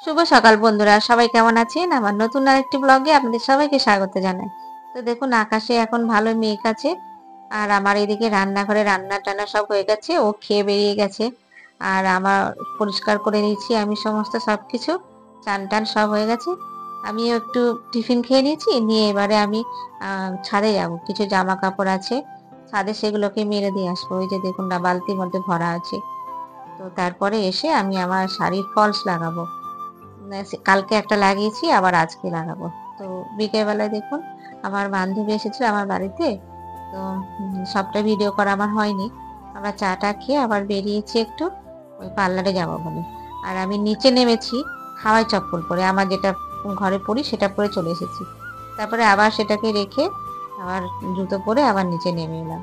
শুভ সকাল বন্ধুরা, সবাই কেমন আছেন? আমার নতুন আরেকটি ব্লগে আপনাদের সবাইকে স্বাগত জানাই। তো দেখুন, আকাশে এখন ভালো মেঘ আছে। আর আমার এদিকে রান্নাঘরে রান্না-টান্না সব হয়ে গেছে। ও খেয়ে বেরিয়ে গেছে। আর আমার পরিষ্কার করে নিয়েছি আমি সমস্ত সবকিছু। চান-টান সব হয়ে গেছে। আমিও একটু টিফিন খেয়ে নিয়েছি। নিয়ে এবারে আমি ছাদে যাবো। কিছু জামাকাপড় আছে। ছাদে সেগুলোকে মেলে দিয়ে আসবো। ওই যে দেখুন না, বালতির মধ্যে ভরা আছে। তো তারপরে এসে আমি আমার শাড়ির ফলস লাগাবো। কালকে একটা লাগিয়েছি, আবার আজকে লাগাবো। তো বিকেলবেলায় দেখুন, আমার বান্ধবী এসেছিল আমার বাড়িতে। তো সবটা ভিডিও করা আমার হয়নি। আমরা চা-টা খেয়ে আবার বেরিয়েছি একটু ওই পার্লারে যাবো বলে। আর আমি নিচে নেমেছি হাওয়াই চপ্পল পরে। আমার যেটা ঘরে পরি সেটা পরে চলে এসেছি। তারপরে আবার সেটাকে রেখে আবার জুতো পরে আবার নিচে নেমে এলাম।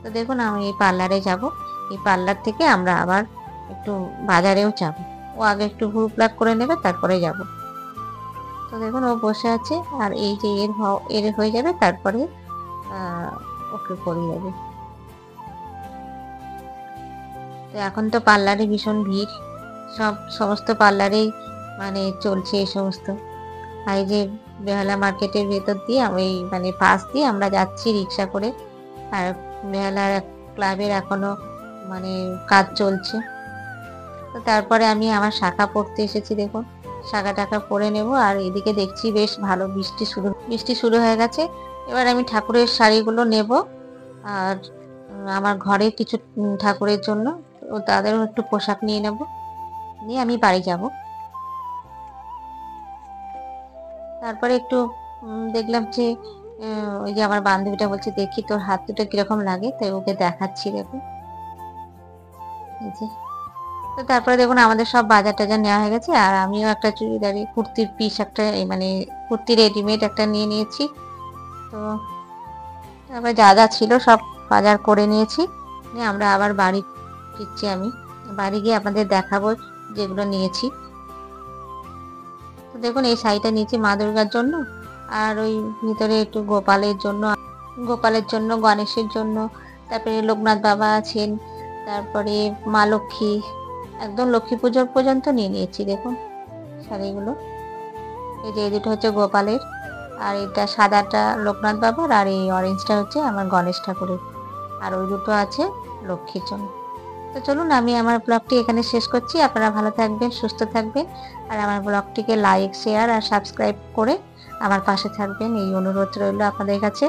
তো দেখুন, আমি এই পার্লারে যাব। এই পার্লার থেকে আমরা আবার একটু বাজারেও যাব। ও আগে একটু ভ্রু প্লাক করে নেবে, তারপরে যাব। তো দেখুন, ও বসে আছে। আর এই যে এর হয়ে যাবে, তারপরে ওকে করে যাবে। তো এখন তো পার্লারে ভীষণ ভিড়। সমস্ত পার্লারেই মানে চলছে এই সমস্ত। আর এই যে বেহালা মার্কেটের ভেতর দিয়ে আমি মানে পাশ দিয়ে আমরা যাচ্ছি রিক্সা করে। আর বেহালার ক্লাবের এখনো মানে কাজ চলছে। তো তারপরে আমি আমার শাখা পড়তে এসেছি। দেখুন, শাখা টাখা পরে নেব। আর এদিকে দেখছি বেশ ভালো বৃষ্টি শুরু হয়ে গেছে। এবার আমি ঠাকুরের শাড়িগুলো নেব। আর আমার ঘরে কিছু ঠাকুরের জন্য ও তাদেরও একটু পোশাক নিয়ে নেব। নিয়ে আমি বাড়ি যাব। তারপরে একটু দেখলাম যে ওই যে আমার বান্ধবীটা বলছে, দেখি তোর হাত দুটো কিরকম লাগে। তাই ওকে দেখাচ্ছি। দেখুন, এই যে। তো তারপরে দেখুন, আমাদের সব বাজার টাজার নেওয়া হয়ে গেছে। আর আমিও একটা চুড়িদারি কুর্তির পিস একটা মানে কুর্তি রেডিমেড একটা নিয়ে নিয়েছি। তো তারপরে যা যা ছিল সব বাজার করে নিয়েছি। নিয়ে আমরা আবার বাড়ি ফিরছি। আমি বাড়ি গিয়ে আপনাদের দেখাবো যেগুলো নিয়েছি। তো দেখুন, এই শাড়িটা নিয়েছি মা দুর্গার জন্য। আর ওই ভিতরে একটু গোপালের জন্য, গণেশের জন্য। তারপরে লোকনাথ বাবা আছেন। তারপরে মা লক্ষ্মী, একদম লক্ষ্মী পুজোর পর্যন্ত নিয়ে নিয়েছি। দেখুন শাড়িগুলো। এই যে এই দুটো হচ্ছে গোপালের, আর এটা সাদাটা লোকনাথ বাবার, আর এই অরেঞ্জটা হচ্ছে আমার গণেশ ঠাকুরের। আর ওই দুটো আছে লক্ষ্মীর জন্য। তো চলুন, আমি আমার ব্লগটি এখানে শেষ করছি। আপনারা ভালো থাকবেন, সুস্থ থাকবেন। আর আমার ব্লগটিকে লাইক, শেয়ার আর সাবস্ক্রাইব করে আমার পাশে থাকবেন, এই অনুরোধ রইল আপনাদের কাছে।